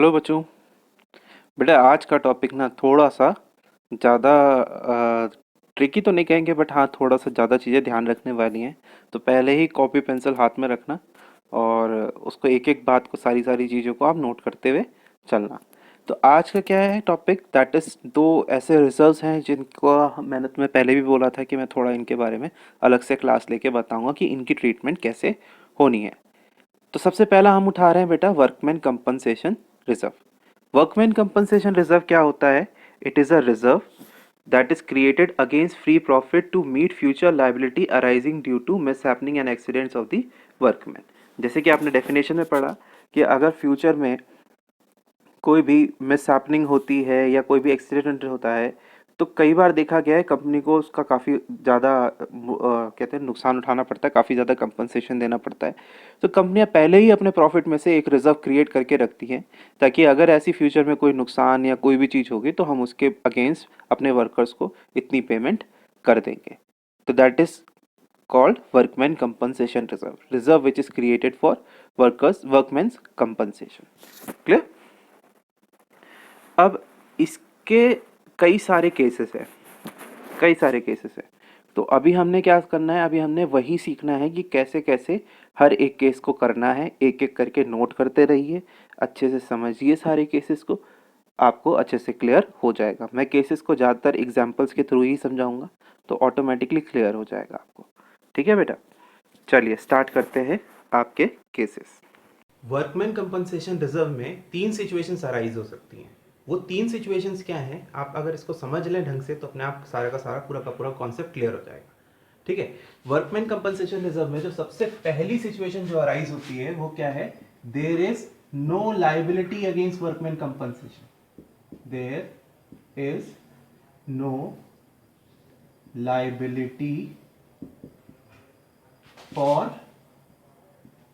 Hello बच्चों। बेटा आज का टॉपिक ना थोड़ा सा ज़्यादा ट्रिकी तो नहीं कहेंगे, बट हाँ थोड़ा सा ज़्यादा चीज़ें ध्यान रखने वाली हैं। तो पहले ही कॉपी पेंसिल हाथ में रखना और उसको एक एक बात को, सारी सारी चीज़ों को आप नोट करते हुए चलना। तो आज का क्या है टॉपिक, दैट इज़ दो ऐसे रिजल्ट्स हैं जिनको मैंने तुम्हें पहले भी बोला था कि मैं थोड़ा इनके बारे में अलग से क्लास लेके बताऊंगा कि इनकी ट्रीटमेंट कैसे होनी है। तो सबसे पहला हम उठा रहे हैं बेटा workman compensation reserve. Workman compensation reserve क्या होता है? It is a reserve that is created against free profit to meet future liability arising due to mishappening and accidents of the workman. जैसे कि आपने डेफिनेशन में पढ़ा कि अगर फ्यूचर में कोई भी मिसहैपनिंग होती है या कोई भी एक्सीडेंट होता है तो कई बार देखा गया है कंपनी को उसका काफ़ी ज़्यादा कहते हैं नुकसान उठाना पड़ता है, काफ़ी ज़्यादा कंपनसेशन देना पड़ता है। तो कंपनियां पहले ही अपने प्रॉफिट में से एक रिजर्व क्रिएट करके रखती हैं ताकि अगर ऐसी फ्यूचर में कोई नुकसान या कोई भी चीज़ होगी तो हम उसके अगेंस्ट अपने वर्कर्स को इतनी पेमेंट कर देंगे। तो that is called workman compensation reserve which is created for workmen's compensation. Clear? अब इसके कई सारे केसेस है, कई सारे केसेस है। तो अभी हमने क्या करना है, अभी हमने वही सीखना है कि कैसे कैसे हर एक केस को करना है। एक एक करके नोट करते रहिए, अच्छे से समझिए सारे केसेस को, आपको अच्छे से क्लियर हो जाएगा। मैं केसेस को ज़्यादातर एग्जांपल्स के थ्रू ही समझाऊंगा तो ऑटोमेटिकली क्लियर हो जाएगा आपको। ठीक है बेटा, चलिए स्टार्ट करते हैं आपके केसेस। वर्कमैन कंपनसेशन रिजर्व में तीन सिचुएशंस अराइज हो सकती हैं। वो तीन सिचुएशंस क्या हैं, आप अगर इसको समझ लें ढंग से तो अपने आप सारा का सारा पूरा का पूरा कॉन्सेप्ट क्लियर हो जाएगा। ठीक है। वर्कमैन कंपनसेशन रिजर्व में जो सबसे पहली सिचुएशन जो अराइज होती है वो क्या है? There is no liability against workman compensation. There is no liability for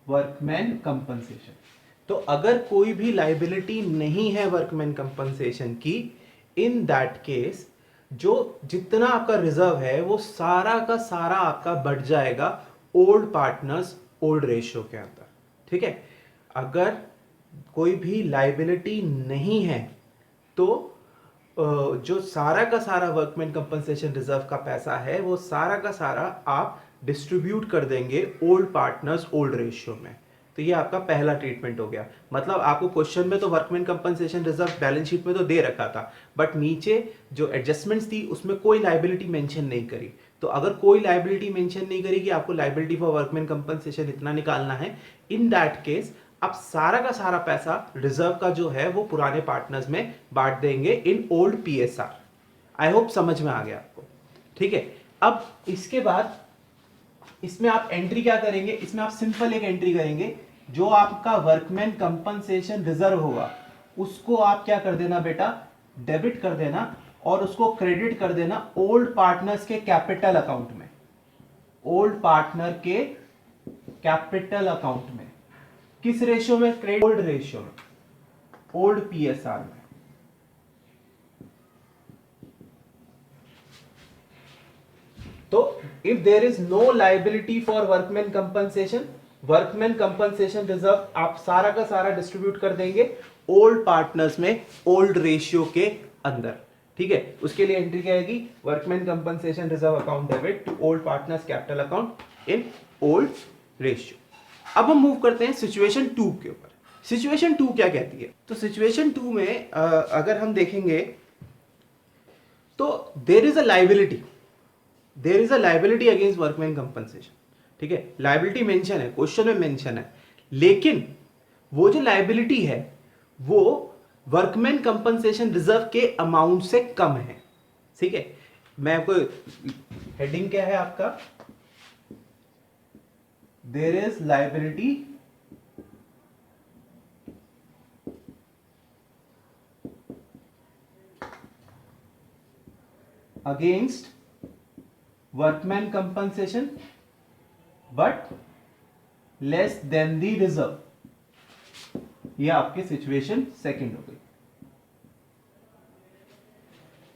workman compensation. तो अगर कोई भी लाइबिलिटी नहीं है वर्कमैन कंपनसेशन की, इन दैट केस जो जितना आपका रिजर्व है वो सारा का सारा आपका बढ़ जाएगा ओल्ड पार्टनर्स ओल्ड रेशियो के अंदर। ठीक है। अगर कोई भी लाइबिलिटी नहीं है तो जो सारा का सारा वर्कमैन कंपनसेशन रिजर्व का पैसा है वो सारा का सारा आप डिस्ट्रीब्यूट कर देंगे ओल्ड पार्टनर्स ओल्ड रेशियो में। तो ये आपका पहला ट्रीटमेंट हो गया। मतलब आपको क्वेश्चन में तो workman compensation reserve balance sheet में तो दे रखा था, बट नीचे जो एडजस्टमेंट्स थी उसमें कोई लाइबिलिटी मेंशन नहीं करी। तो अगर कोई लाइबिलिटी मेंशन नहीं करी कि आपको लाइबिलिटी फॉर वर्कमैन कंपनसेशन इतना निकालना है, इन दैट केस आप सारा का सारा पैसा रिजर्व का जो है वो पुराने पार्टनर्स में बांट देंगे in old PSR. I hope समझ में आ गया आपको। ठीक है। अब इसके बाद इसमें आप एंट्री क्या करेंगे? इसमें आप सिंपल एक एंट्री करेंगे, जो आपका वर्कमैन कंपनसेशन रिजर्व होगा उसको आप क्या कर देना बेटा? डेबिट कर देना और उसको क्रेडिट कर देना ओल्ड पार्टनर्स के कैपिटल अकाउंट में। ओल्ड पार्टनर के कैपिटल अकाउंट में किस रेशियो में? क्रेडिट ओल्ड रेशियो में, ओल्ड पीएसआर में। तो if there is no liability for workman compensation reserve आप सारा का सारा डिस्ट्रीब्यूट कर देंगे ओल्ड पार्टनर्स में ओल्ड रेशियो के अंदर। ठीक है। उसके लिए एंट्री क्या आएगी? Workman compensation reserve account debit to old partners capital account in old ratio. अब हम मूव करते हैं सिचुएशन 2 के ऊपर। सिचुएशन 2 क्या कहती है? तो सिचुएशन 2 में अगर हम देखेंगे तो there is a liability against workman compensation. ठीक है। लाइबिलिटी मेंशन है, क्वेश्चन में मेंशन है, लेकिन वो जो लाइबिलिटी है वो वर्कमैन कंपनसेशन रिजर्व के अमाउंट से कम है। ठीक है। मैं आपको हेडिंग क्या है आपका? There is liability against workman compensation but less than the reserve. ये आपकी सिचुएशन सेकंड हो गई।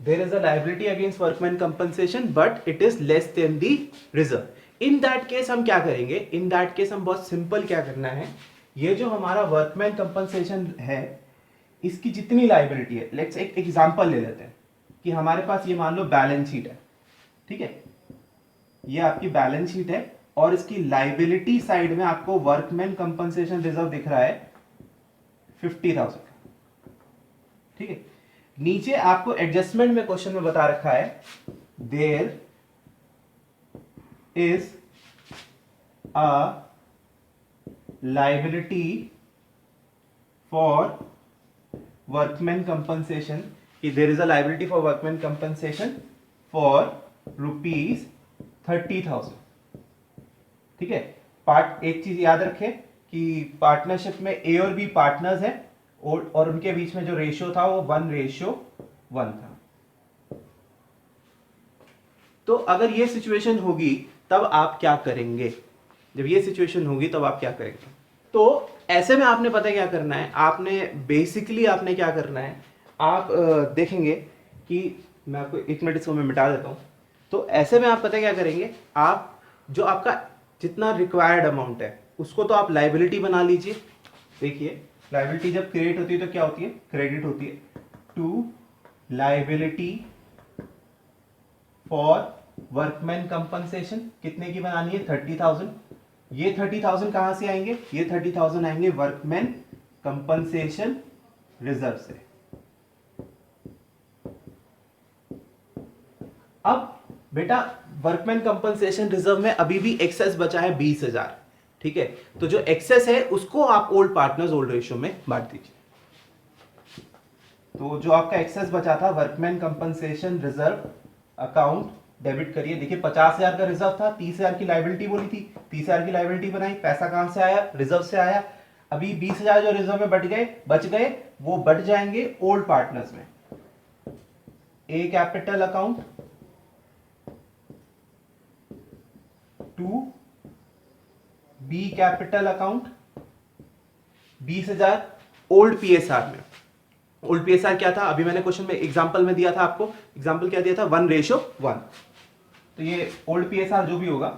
There is a liability against workman compensation but it is less than the reserve. In that case हम क्या करेंगे? इन दैट केस हम बहुत simple क्या करना है, ये जो हमारा वर्कमैन कंपनसेशन है इसकी जितनी लाइबिलिटी है, लेट्स एक एग्जांपल ले लेते हैं कि हमारे पास ये मान लो बैलेंस शीट है, ठीक है, ये आपकी बैलेंस शीट है और इसकी लाइबिलिटी साइड में आपको वर्कमैन कंपनसेशन रिजर्व दिख रहा है 50,000, ठीक है। नीचे आपको एडजस्टमेंट में क्वेश्चन में बता रखा है there is a liability for workman compensation, कि there is a liability for workman compensation for ₹30,000, ठीक है। पार्ट एक चीज याद रखें कि पार्टनरशिप में ए और बी पार्टनर्स हैं और उनके बीच में जो रेशियो था वो 1:1 था। तो अगर ये सिचुएशन होगी तब आप क्या करेंगे? जब ये सिचुएशन होगी तब आप क्या करेंगे? तो ऐसे में आपने पता क्या करना है, आपने बेसिकली आपने क्या करना है, आप देखेंगे कि मैं आपको 1 मिनट इसको मैं मिटा देता हूं। तो ऐसे में आप पता क्या करेंगे, आप जो आपका जितना रिक्वायर्ड अमाउंट है उसको तो आप लाइबिलिटी बना लीजिए। देखिए लाइबिलिटी जब क्रिएट होती है तो क्या होती है, क्रेडिट होती है to liability for workman compensation. कितने की बनानी है? 30,000। ये 30,000 कहां से आएंगे? ये 30,000 आएंगे वर्कमैन कंपनसेशन रिजर्व से। अब बेटा वर्कमैन कंपनसेशन रिजर्व में अभी भी एक्सेस बचा है 20,000, ठीक है। तो जो एक्सेस है उसको आप ओल्ड पार्टनर्स ओल्ड रेशियो में बांट दीजिए। तो जो आपका एक्सेस बचा था workman compensation reserve account debit करिए। देखिए 50,000 का रिजर्व था, 30,000 की लाइबिलिटी बोली थी, 30,000 की लाइबिलिटी बनाई, पैसा कहां से आया? रिजर्व से आया। अभी 20,000 जो रिजर्व में बच गए वो बट जाएंगे ओल्ड पार्टनर्स में। A capital account to B capital account, 20,000 old PSR में। ओल्ड पीएसआर क्या था? अभी मैंने क्वेश्चन में एग्जांपल में दिया था आपको, एग्जांपल क्या दिया था? 1:1। तो ये ओल्ड पीएसआर जो भी होगा,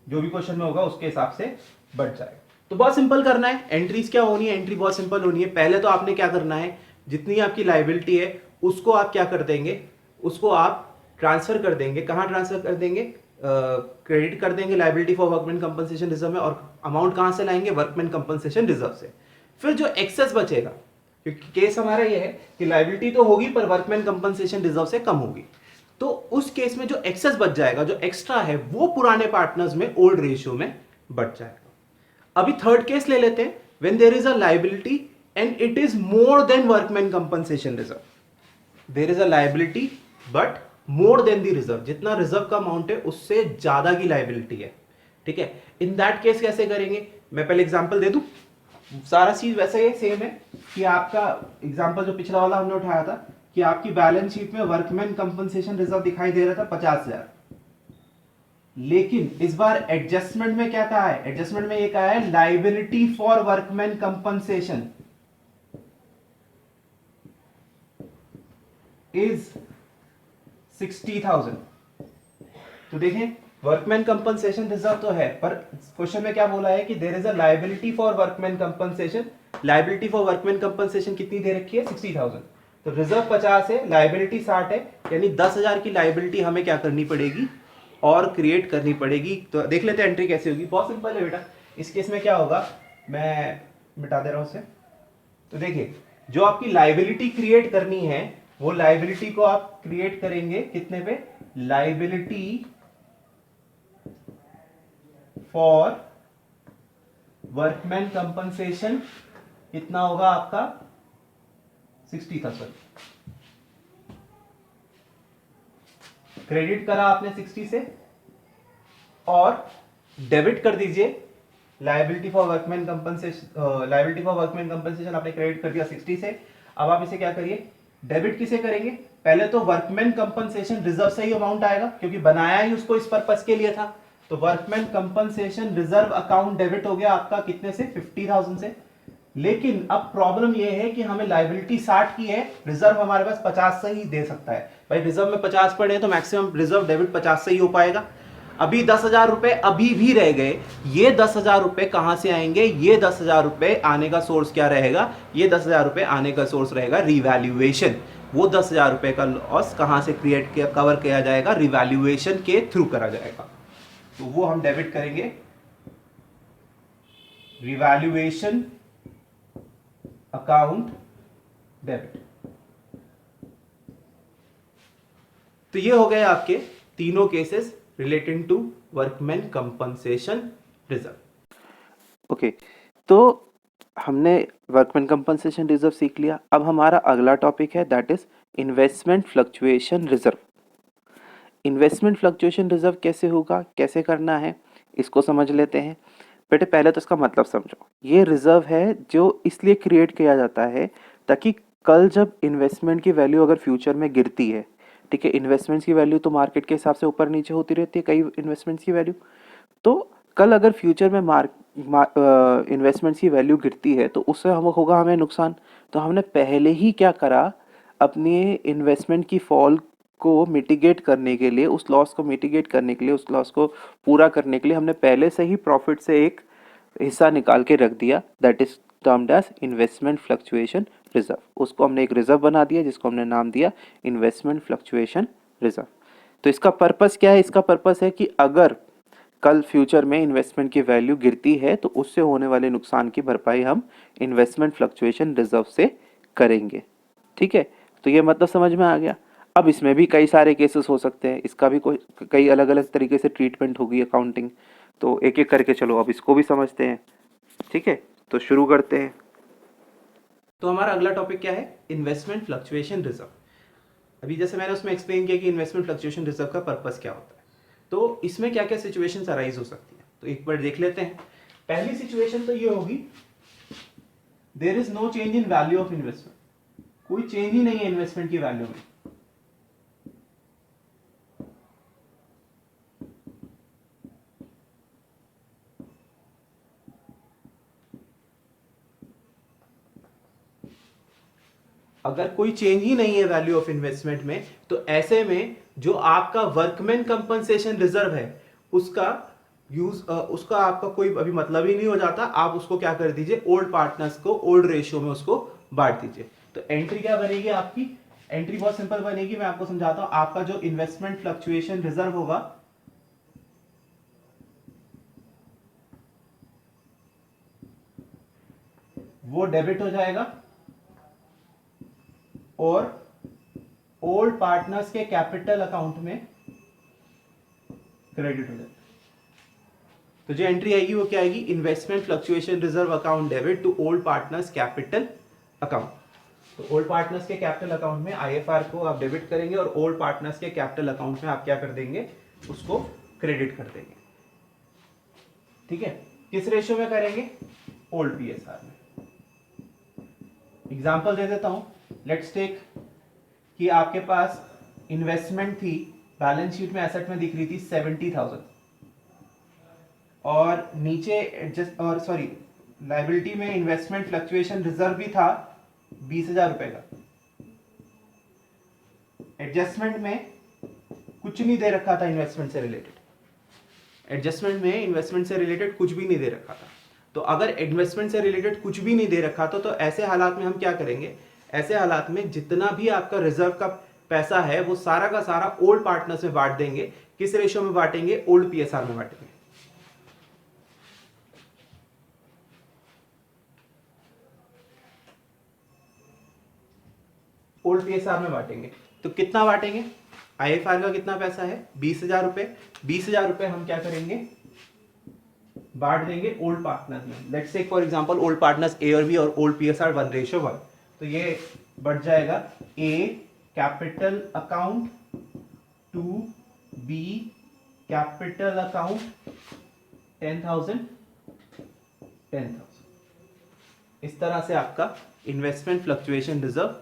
जो भी क्वेश्चन में होगा उसके हिसाब से बढ़ जाएगा। तो बहुत सिंपल करना है, एंट्रीज क्या होनी है? एंट्री बहुत सिंपल होनी है। पहले तो आपने क्या करना है, जितनी आपकी लाइबिलिटी है उसको आप क्या कर देंगे, उसको आप ट्रांसफर कर देंगे। कहां ट्रांसफर कर देंगे? क्रेडिट कर देंगे liability for workman compensation reserve में, और अमाउंट कहां से लाएंगे? वर्कमैन कंपनसेशन रिजर्व से। फिर जो एक्सेस बचेगा, क्योंकि केस हमारा ये है कि लाइबिलिटी तो होगी पर वर्कमैन कंपनसेशन रिजर्व से कम होगी, तो उस केस में जो एक्सेस बच जाएगा, जो एक्स्ट्रा है, वो पुराने पार्टनर्स में ओल्ड रेशियो में बच जाएगा। अभी थर्ड केस ले लेते हैं, when there is a liability and it is more than workman compensation reserve. There is a liability but more than the reserve, जितना रिजर्व का अमाउंट है उससे ज्यादा की लाइबिलिटी है, ठीक है। इन दैट केस कैसे करेंगे? मैं पहले एग्जांपल दे दूं। सारा चीज वैसे ही सेम है कि आपका एग्जांपल जो पिछला वाला हमने उठाया था कि आपकी बैलेंस शीट में वर्कमैन कंपनसेशन रिजर्व दिखाई दे रहा था 50,000, लेकिन इस बार एडजस्टमेंट में क्या कहा है? एडजस्टमेंट में ये कहा है liability for workman compensation is 60,000। तो देखें वर्कमैन कंपनसेशन रिजर्व तो है, पर क्वेश्चन में क्या बोला है कि there is a liability for workman compensation. Liability for workman compensation कितनी दे रखी है? 60,000। तो रिजर्व 50 है, लाइबिलिटी 60 है, यानी 10,000 की लाइबिलिटी हमें क्या करनी पड़ेगी और क्रिएट करनी पड़ेगी। तो देख लेते हैं एंट्री कैसे होगी। बहुत सिंपल है बेटा। इस केस में क्या होगा, मैं मिटा दे रहा हूं उसे। तो देखिए जो आपकी लाइबिलिटी क्रिएट करनी है वो लाइबिलिटी को आप क्रिएट करेंगे कितने पे? लाइबिलिटी फॉर वर्कमैन कंपनसेशन कितना होगा आपका? 60,000। क्रेडिट करा आपने 60 से और डेबिट कर दीजिए liability for workman compensation. Liability for workman compensation आपने क्रेडिट कर दिया 60 से। अब आप इसे क्या करिए, डेबिट किसे करेंगे? पहले तो वर्कमैन कंपनसेशन रिजर्व से ही अमाउंट आएगा क्योंकि बनाया ही उसको इस पर्पस के लिए था। तो workman compensation reserve account debit हो गया आपका कितने से? 50,000 से। लेकिन अब प्रॉब्लम यह है कि हमें लाइबिलिटी 60 की है, रिजर्व हमारे पास 50 से ही दे सकता है। भाई रिजर्व में 50 पड़े तो मैक्सिमम रिजर्व डेबिट 50 से ही हो पाएगा। अभी 10,000 रुपए अभी भी रह गए, ये 10,000 रुपए कहां से आएंगे? ये 10,000 रुपए आने का सोर्स क्या रहेगा? ये 10,000 रुपए आने का सोर्स रहेगा रिवैल्यूएशन। वो 10,000 रुपए का लॉस कहां से कवर किया जाएगा? रिवैल्यूएशन के थ्रू करा जाएगा। तो वो हम डेबिट करेंगे, रिवैल्यूएशन अकाउंट डेबिट। तो ये हो गए आपके तीनों cases relating to workman compensation reserve. Okay, तो हमने वर्कमैन कंपनसेशन रिजर्व सीख लिया। अब हमारा अगला टॉपिक है that is investment fluctuation reserve. Investment fluctuation reserve कैसे होगा, कैसे करना है, इसको समझ लेते हैं। बेटे पहले तो इसका मतलब समझो। ये रिजर्व है जो इसलिए क्रिएट किया जाता है ताकि कल जब इन्वेस्टमेंट की वैल्यू अगर फ्यूचर में गिरती है, ठीक है, इन्वेस्टमेंट्स की वैल्यू तो मार्केट के हिसाब से ऊपर नीचे होती रहती है कई इन्वेस्टमेंट्स की वैल्यू, तो कल अगर फ्यूचर में इन्वेस्टमेंट्स की वैल्यू गिरती है तो उससे हम होगा हमें नुकसान। तो हमने पहले ही क्या करा, अपनी इन्वेस्टमेंट की फॉल को मिटिगेट करने के लिए, उस लॉस को मिटिगेट करने के लिए, उस लॉस को पूरा करने के लिए हमने पहले से ही प्रॉफिट से एक हिस्सा निकाल के रख दिया, that is termed as investment fluctuation reserve. उसको हमने एक रिजर्व बना दिया जिसको हमने नाम दिया इन्वेस्टमेंट फ्लक्चुएशन रिजर्व। तो इसका पर्पस क्या है? इसका पर्पस है कि अगर कल फ्यूचर में इन्वेस्टमेंट की वैल्यू गिरती है तो उससे होने वाले नुकसान की भरपाई हम इन्वेस्टमेंट फ्लक्चुएशन रिजर्व से करेंगे। ठीक है, तो ये मतलब समझ में आ गया। अब इसमें भी कई सारे केसेस हो सकते हैं, इसका भी कोई कई अलग अलग तरीके से ट्रीटमेंट होगी अकाउंटिंग। तो एक एक करके चलो अब इसको भी समझते हैं। ठीक है, तो शुरू करते हैं। तो हमारा अगला टॉपिक क्या है? Investment fluctuation reserve. अभी जैसे मैंने उसमें एक्सप्लेन किया कि इन्वेस्टमेंट फ्लक्चुएशन रिजर्व का पर्पस क्या होता है, तो इसमें क्या क्या सिचुएशंस अराइज हो सकती है, तो एक बार देख लेते हैं। पहली सिचुएशन तो ये होगी, there is no change in value of investment, कोई चेंज ही नहीं है इन्वेस्टमेंट की वैल्यू में। अगर कोई चेंज ही नहीं है वैल्यू ऑफ इन्वेस्टमेंट में, तो ऐसे में जो आपका वर्कमैन कंपनसेशन रिजर्व है उसका उसका आपका कोई अभी मतलब ही नहीं हो जाता। आप उसको क्या कर दीजिए, ओल्ड पार्टनर्स को ओल्ड रेशियो में उसको बांट दीजिए। तो एंट्री क्या बनेगी आपकी? एंट्री बहुत सिंपल बनेगी, मैं आपको समझाता हूं। आपका जो इन्वेस्टमेंट फ्लक्चुएशन रिजर्व होगा वो डेबिट हो जाएगा और ओल्ड पार्टनर्स के कैपिटल अकाउंट में क्रेडिट हो जाएगा। तो जो एंट्री आएगी वो क्या आएगी? Investment fluctuation reserve account debit to old partners capital account. तो ओल्ड पार्टनर्स के कैपिटल अकाउंट में आईएफआर को आप डेबिट करेंगे और ओल्ड पार्टनर्स के कैपिटल अकाउंट में आप क्या कर देंगे? उसको क्रेडिट कर देंगे। ठीक है, किस रेशियो में करेंगे? ओल्ड पीएसआर में। एग्जांपल दे देता हूं, लेट्स टेक कि आपके पास इन्वेस्टमेंट थी, बैलेंस शीट में एसेट में दिख रही थी 70,000 और नीचे एडजस्ट और सॉरी लायबिलिटी में इन्वेस्टमेंट फ्लक्चुएशन रिजर्व भी था 20,000 रुपए का। एडजस्टमेंट में कुछ नहीं दे रखा था इन्वेस्टमेंट से रिलेटेड, एडजस्टमेंट में इन्वेस्टमेंट से रिलेटेड कुछ भी नहीं दे रखा था। तो अगर इन्वेस्टमेंट से रिलेटेड कुछ भी नहीं दे रखा था तो ऐसे हालात में हम क्या करेंगे? ऐसे हालात में जितना भी आपका रिजर्व का पैसा है वो सारा का सारा ओल्ड पार्टनर्स में बांट देंगे। किस रेशियो में बांटेंगे? ओल्ड पीएसआर में बांटेंगे। ओल्ड पीएसआर में बांटेंगे। तो कितना बांटेंगे? आईएफआर का कितना पैसा है? 20,000 रुपए। 20,000 रुपए हम क्या करेंगे? बांट देंगे ओल्ड पार्टनर्स में। Let's say for example old partners A और बी और ओल्ड पीएसआर 1:1। तो ये बढ़ जाएगा A capital account to B capital account 10,000 10,000। इस तरह से आपका इन्वेस्टमेंट फ्लक्चुएशन रिजर्व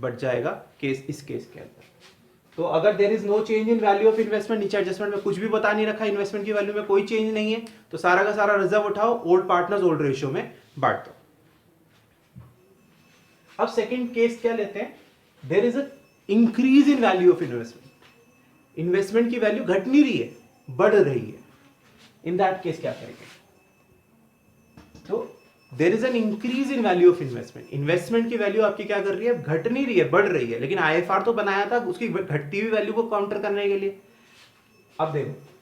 बढ़ जाएगा इस केस के अंदर। तो अगर there is no change in value of investment, नीचे एडजस्टमेंट में कुछ भी बता नहीं रखा, इन्वेस्टमेंट की वैल्यू में कोई चेंज नहीं है, तो सारा का सारा रिजर्व उठाओ, ओल्ड पार्टनर्स ओल्ड रेशियो में बांट दो। अब सेकंड केस क्या लेते हैं? There is a increase in value of investment. Investment की वैल्यू घट नहीं रही है, बढ़ रही है, इन दैट केस क्या करेंगे? तो there is an increase in value of investment. Investment की वैल्यू आपकी क्या कर रही है? घट नहीं रही है, बढ़ रही है, लेकिन आईएफआर तो बनाया था उसकी घटती हुई वैल्यू को काउंटर करने के लिए। अब देखो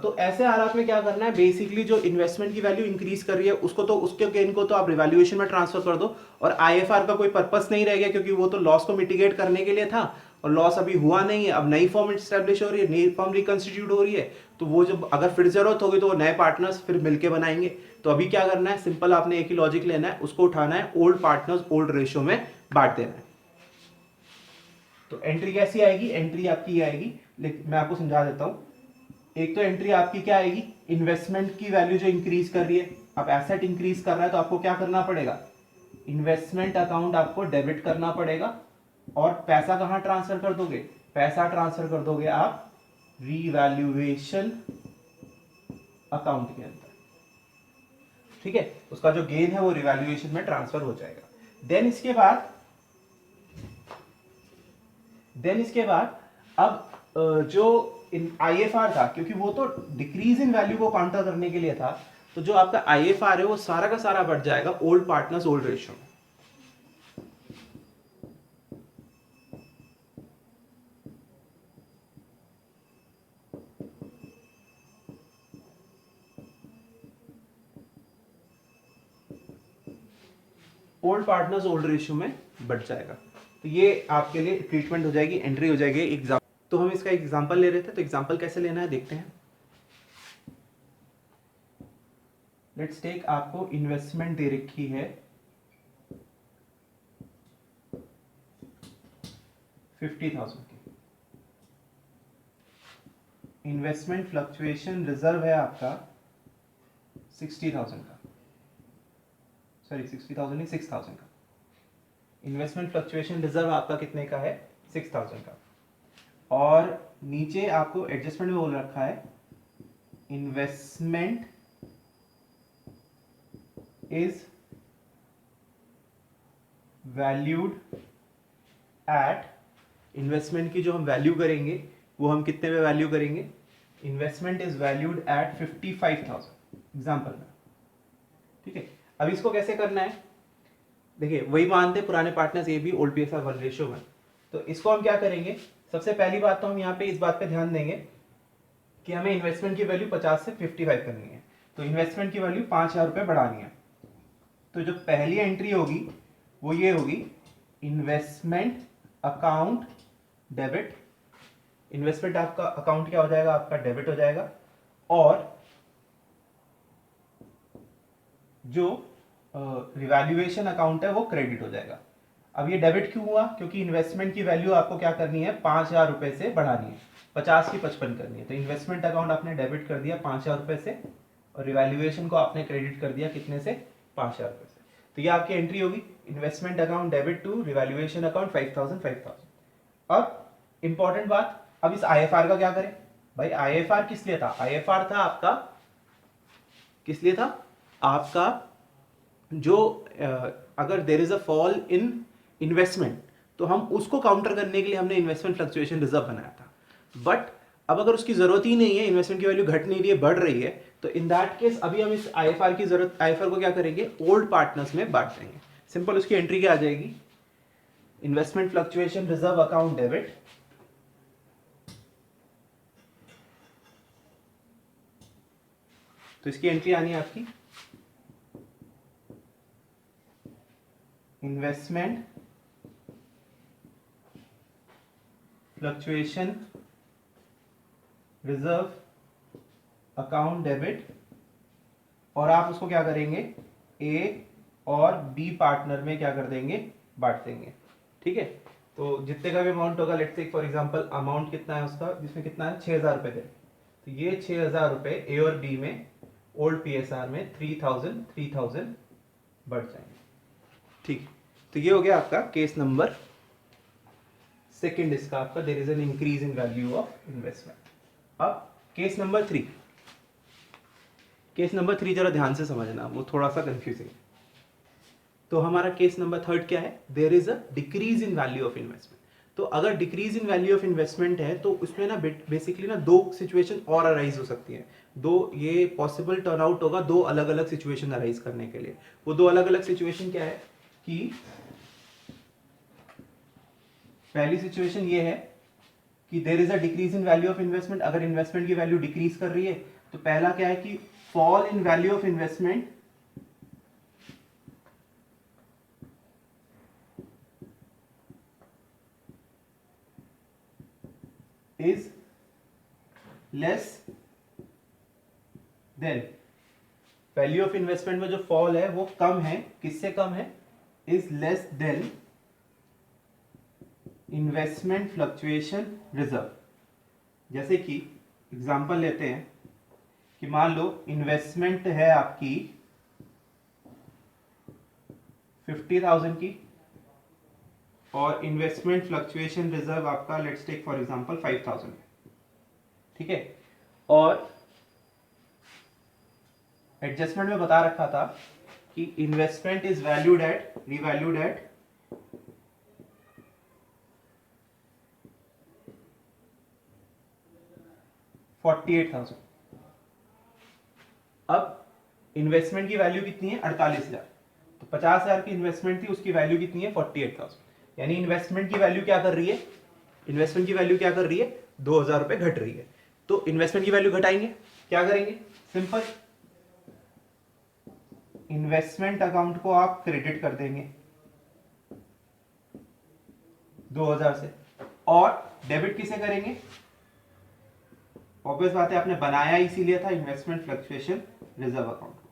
तो ऐसे हालात में क्या करना है? बेसिकली जो इन्वेस्टमेंट की वैल्यू इंक्रीज कर रही है उसको तो, उसके गेन को तो आप रिवैल्यूएशन में ट्रांसफर कर दो, और आईएफआर का कोई पर्पस नहीं रह गया, क्योंकि वो तो लॉस को मिटिगेट करने के लिए था, और लॉस अभी हुआ नहीं है। अब नई फॉर्म स्टैब्लिश हो रही है, नई फॉर्म रिकंस्टिट्यूट हो रही है, तो वो जब अगर फिर जरूरत होगी तो वो नए पार्टनर्स फिर मिलके बनाएंगे। तो अभी क्या करना है? सिंपल आपने एक ही लॉजिक लेना है, उसको उठाना है, ओल्ड पार्टनर्स ओल्ड रेशियो में बांट देना है। तो एंट्री कैसी आएगी? एंट्री आपकी आएगी, लेकिन मैं आपको समझा देता हूं। एक तो एंट्री आपकी क्या आएगी? इन्वेस्टमेंट की वैल्यू जो इंक्रीज कर रही है, अब एसेट इंक्रीज कर रहा है तो आपको क्या करना पड़ेगा? इन्वेस्टमेंट अकाउंट आपको डेबिट करना पड़ेगा, और पैसा कहां ट्रांसफर कर दोगे? पैसा ट्रांसफर कर दोगे आप रीवैल्यूएशन अकाउंट के अंदर, ठीक है? उसका जो गेन है वो रिवैल्यूएशन में ट्रांसफर हो जाएगा। देन इसके बाद अब जो आईएफआर था, क्योंकि वो तो डिक्रीज इन वैल्यू को काउंटर करने के लिए था, तो जो आपका आईएफआर है वो सारा का सारा बढ़ जाएगा ओल्ड पार्टनर्स ओल्ड रेशियो में। ओल्ड पार्टनर्स ओल्ड रेशियो में बढ़ जाएगा। तो ये आपके लिए ट्रीटमेंट हो जाएगी, एंट्री हो जाएगी। एग्जाम तो हम इसका एग्जांपल ले रहे थे, तो एग्जांपल कैसे लेना है देखते हैं। लेट्स टेक, आपको इन्वेस्टमेंट दे रखी है 50,000 की। इन्वेस्टमेंट फ्लक्चुएशन रिजर्व है आपका 60,000 का, सॉरी 60,000 नहीं 6,000 का। इन्वेस्टमेंट फ्लक्चुएशन रिजर्व आपका कितने का है? 6,000 का। और नीचे आपको एडजस्टमेंट में बोल रखा है investment is valued eight, investment की जो हम वैल्यू करेंगे वो हम कितने में वैल्यू करेंगे? Investment is valued eight 55,000 example में, ठीक है? अब इसको कैसे करना है? देखिए वही मानते पुराने partners A B old PSR 1 ratio में। तो इसको हम क्या करेंगे? सबसे पहली बात तो हम यहाँ पे इस बात पे ध्यान देंगे कि हमें इन्वेस्टमेंट की वैल्यू 50 से 55 करनी है, तो इन्वेस्टमेंट की वैल्यू 5,000 रुपये बढ़ानी है। तो जो पहली एंट्री होगी वो ये होगी, इन्वेस्टमेंट अकाउंट डेबिट। इन्वेस्टमेंट आपका अकाउंट क्या हो जाएगा? आपका डेबिट हो जाएगा, और जो रिवैल्यूएशन अकाउंट है वो क्रेडिट हो जाएगा। अब ये डेबिट क्यों हुआ? क्योंकि इन्वेस्टमेंट की वैल्यू आपको क्या करनी है? 5,000 रुपए से बढ़ानी है, 50 की 55 करनी है। तो इन्वेस्टमेंट अकाउंट आपने डेबिट कर दिया 5,000 रुपए से, और रिवैल्यूएशन को आपने क्रेडिट कर दिया कितने से? 5,000 रुपए से। तो ये आपकी एंट्री होगी, investment account debit to revaluation account 5,000। अब इंपॉर्टेंट बात, अब इस आईएफआर का क्या करें? भाई आईएफआर किस लिए था? आईएफआर था आपका, किस लिए था? आपका जो अगर there is a fall in investment, तो हम उसको काउंटर करने के लिए हमने इन्वेस्टमेंट फ्लक्चुएशन रिजर्व बनाया था। बट अब अगर उसकी जरूरत ही नहीं है, इन्वेस्टमेंट की वैल्यू घट नहीं रही है, बढ़ रही है, तो इन दैट केस अभी हम इस आईएफआर की जरूरत, आईएफआर को क्या करेंगे? ओल्ड पार्टनर्स में बांट देंगे। सिंपल उसकी एंट्री क्या आ जाएगी? Investment fluctuation reserve account debit, तो इसकी एंट्री आनी है आपकी investment fluctuation reserve account debit, और आप उसको क्या करेंगे? ए और बी पार्टनर में क्या कर देंगे? बांट देंगे, ठीक है? तो जितने का भी अमाउंट होगा, let's say for example amount कितना है उसका, जिसमें कितना है? 6,000 रुपए दे, तो ये 6,000 रुपए ए और बी में ओल्ड पीएसआर में 3,000 बढ़ जाएंगे, ठीक। तो ये हो गया आपका केस नंबर सेकंड। इसका आपका there is an increase in value of investment. अब केस नंबर 3, केस नंबर 3 जरा ध्यान से समझना, वो थोड़ा सा कंफ्यूजिंग है। तो हमारा केस नंबर 3 क्या है? There is a decrease in value of investment. तो अगर decrease in value of investment है तो उसमें ना बेसिकली ना दो सिचुएशन और अराइज हो सकती है, दो ये पॉसिबल टर्न आउट होगा, दो अलग अलग सिचुएशन अराइज करने के लिए। वो दो अलग अलग सिचुएशन क्या है कि पहली सिचुएशन ये है कि there is a decrease in value of investment, अगर इन्वेस्टमेंट की वैल्यू डिक्रीज कर रही है तो पहला क्या है कि fall in value of investment is less than, value of investment में जो फॉल है वो कम है, किससे कम है, is less then investment fluctuation reserve. जैसे कि एग्जांपल लेते हैं कि मान लो इन्वेस्टमेंट है आपकी 50,000 की और इन्वेस्टमेंट फ्लक्चुएशन रिजर्व आपका लेट्स टेक फॉर एग्जांपल 5,000, ठीक है। और एडजस्टमेंट में बता रखा था कि investment is valued at revalued at 48,000। अब इन्वेस्टमेंट की वैल्यू कितनी है 48,000, तो 50,000 की इन्वेस्टमेंट थी, उसकी वैल्यू कितनी है 48,000, यानी इन्वेस्टमेंट की वैल्यू क्या कर रही है, इन्वेस्टमेंट की वैल्यू क्या कर रही है 2,000 रुपए घट रही है। तो इन्वेस्टमेंट की वैल्यू घटाएंगे, क्या करेंगे, सिंपल इन्वेस्टमेंट अकाउंट को आप क्रेडिट कर देंगे 2,000 से, और डेबिट किसे करेंगे, ऑब्वियस बात है आपने बनाया इसीलिए था इन्वेस्टमेंट फ्लक्चुएशन रिजर्व अकाउंट को,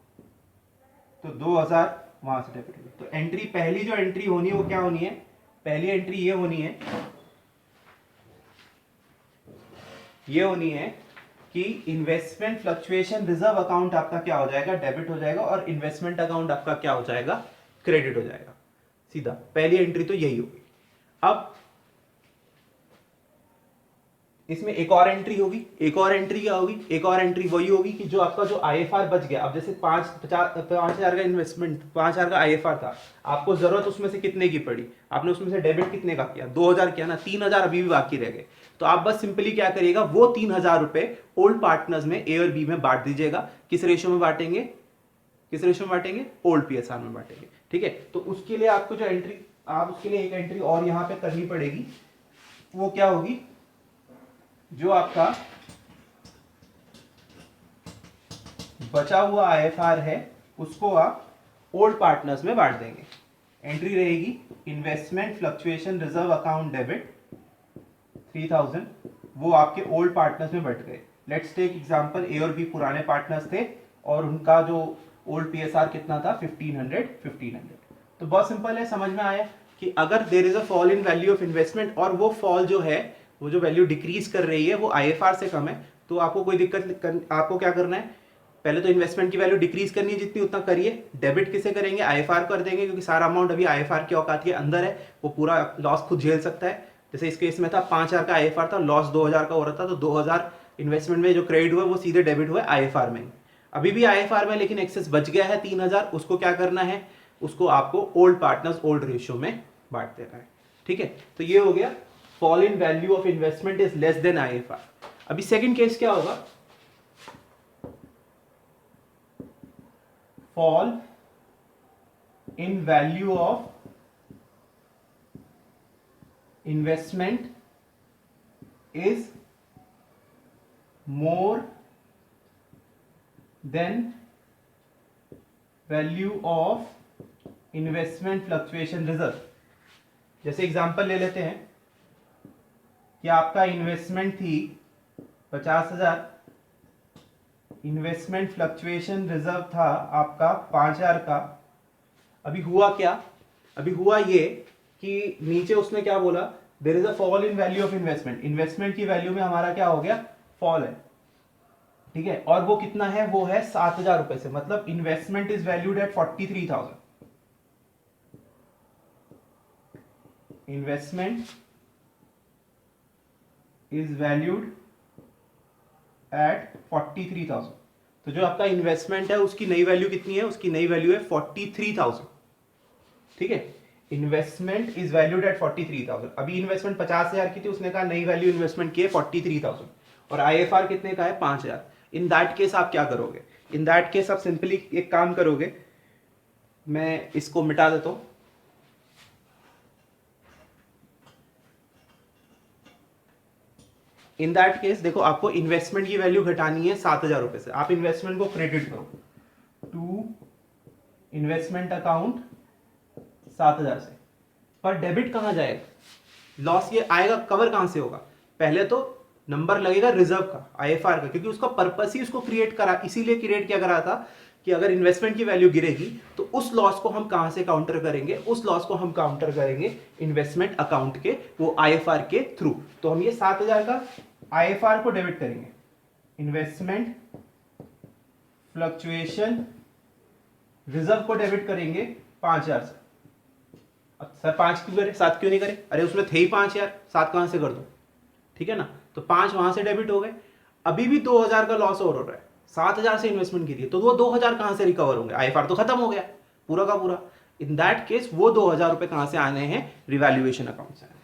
तो 2,000 वहां से डेबिट हो गया। तो एंट्री, पहली जो एंट्री होनी है वो क्या होनी है, पहली एंट्री ये होनी है कि इन्वेस्टमेंट फ्लक्चुएशन रिजर्व अकाउंट आपका क्या हो जाएगा, डेबिट हो जाएगा, और इन्वेस्टमेंट अकाउंट आपका क्या हो जाएगा, क्रेडिट हो जाएगा। सीधा पहली एंट्री तो यही होगी। अब इसमें एक और एंट्री होगी, एक और एंट्री क्या होगी, एक और एंट्री वही होगी कि जो आपका जो आईएफआर बच गया, अब जैसे 5,000 का इन्वेस्टमेंट, 5,000 का आईएफआर था, आपको जरूरत उसमें से कितने की पड़ी, आपने उसमें से डेबिट कितने का किया, 2,000 किया ना, 3,000 अभी भी बाकी रह गए। तो आप बस सिंपली क्या करिएगा, वो 3,000 रुपए ओल्ड पार्टनर्स में ए और बी में बांट दीजिएगा। किस रेशियो में बांटेंगे, किस रेशियो में बांटेंगे, ओल्ड पीएसआर में बांटेंगे, ठीक है। तो उसके लिए आपको जो एंट्री, आप उसके लिए एक एंट्री और यहां पे करनी पड़ेगी, वो क्या होगी, जो आपका बचा हुआ आईएफआर है उसको आप ओल्ड पार्टनर्स में बांट देंगे। एंट्री रहेगी investment fluctuation reserve account debit 3,000, वो आपके ओल्ड पार्टनर्स में बट गए। लेट्स टेक एग्जांपल, ए और बी पुराने पार्टनर्स थे और उनका जो ओल्ड पीएसआर कितना था 1500। तो बहुत सिंपल है, समझ में आया कि अगर there is a fall in value of investment और वो फॉल जो है, वो जो वैल्यू डिक्रीज कर रही है वो आईएफआर से कम है, तो आपको कोई दिक्कत, आपको क्या करना है, पहले तो इन्वेस्टमेंट की वैल्यू डिक्रीज करनी है जितनी, उतना करिए। डेबिट किसे करेंगे, आईएफआर कर देंगे, क्योंकि सारा अमाउंट अभी आईएफआर की औकात के अंदर है, वो पूरा लॉस खुद झेल सकता है। जैसे इस केस में था 5,000 का आईएफआर था, लॉस 2,000 का हो रहा था, तो 2,000 इन्वेस्टमेंट में जो क्रेडिट हुआ वो सीधे डेबिट हुआ आईएफआर में। अभी भी आईएफआर में लेकिन एक्सेस बच गया है 3,000, उसको क्या करना है, उसको आपको ओल्ड पार्टनर्स ओल्ड रेशियो में बांट देना है, ठीक है। तो ये हो गया fall in value of investment is less then IFR. अभी सेकंड केस क्या होगा, fall in value of investment is more then value of investment fluctuation reserve. जैसे एग्जांपल ले लेते हैं कि आपका इन्वेस्टमेंट थी 50,000, इन्वेस्टमेंट फ्लक्चुएशन रिजर्व था आपका 5,000 का। अभी हुआ क्या, अभी हुआ ये कि नीचे उसने क्या बोला, there is a fall in value of investment, investment की वैल्यू में हमारा क्या हो गया, फॉल है, ठीक है। और वो कितना है, वो है 7,000 रुपए से, मतलब investment is valued eight 43,000, investment is valued eight 43,000। तो जो आपका इन्वेस्टमेंट है उसकी नई वैल्यू कितनी है, उसकी नई वैल्यू है 43,000, ठीक है। Investment is valued eight 43,000। अभी इन्वेस्टमेंट 50,000 की थी, उसने कहा नई वैल्यू इन्वेस्टमेंट की है 43,000 और IFR कितने का है 5,000। इन दैट केस आप क्या करोगे? इन दैट केस आप सिंपली एक काम करोगे, मैं इसको मिटा देता हूं। इन दैट केस देखो, आपको इन्वेस्टमेंट की वैल्यू घटानी है 7,000 रुपए से। आप इन्वेस्टमेंट को क्रेडिट करो टू इन्वेस्टमेंट अकाउंट 7,000 से, पर डेबिट कहां जाएगा? लॉस ये आएगा, कवर कहां से होगा? पहले तो नंबर लगेगा रिजर्व का, IFR का, क्योंकि उसका पर्पस ही उसको क्रिएट करा, इसीलिए क्रिएट क्या करा था कि अगर इन्वेस्टमेंट की वैल्यू गिरेगी तो उस लॉस को हम कहां से काउंटर करेंगे? उस लॉस को हम काउंटर करेंगे इन्वेस्टमेंट अकाउंट के, वो IFR के थ्रू। तो हम ये 7,000 का IFR को डेबिट करेंगे, इन्वेस्टमेंट फ्लक्चुएशन रिजर्व को डेबिट करेंगे 5,000 से। अब सर 5 क्यों करे, 7 क्यों नहीं करे? अरे उसमें थे ही 5 यार, 7 कहां से कर दो? ठीक है ना, तो 5 वहां से डेबिट हो गए। अभी भी 2,000 का लॉस और हो रहा है, 7,000 से इन्वेस्टमेंट की थी, तो वो 2,000 कहां से रिकवर होंगे? IFR तो खत्म हो गया पूरा का पूरा। इन दैट केस वो 2,000 रुपए कहां से आने हैं? रिवैल्यूएशन अकाउंट से आने हैं।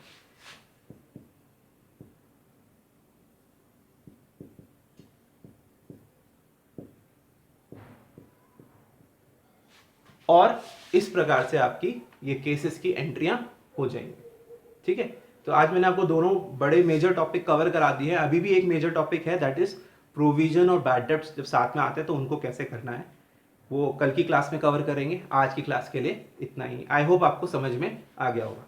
और इस प्रकार से आपकी ये केसेस की एंट्रियां हो जाएंगी। ठीक है, तो आज मैंने आपको दोनों बड़े मेजर टॉपिक कवर करा दिए हैं। अभी भी एक मेजर टॉपिक है, दैट इज प्रोविजन और बैड डेब्ट्स जब साथ में आते हैं तो उनको कैसे करना है, वो कल की क्लास में कवर करेंगे। आज की क्लास के लिए इतना ही। आई होप आपको समझ में आ गया होगा।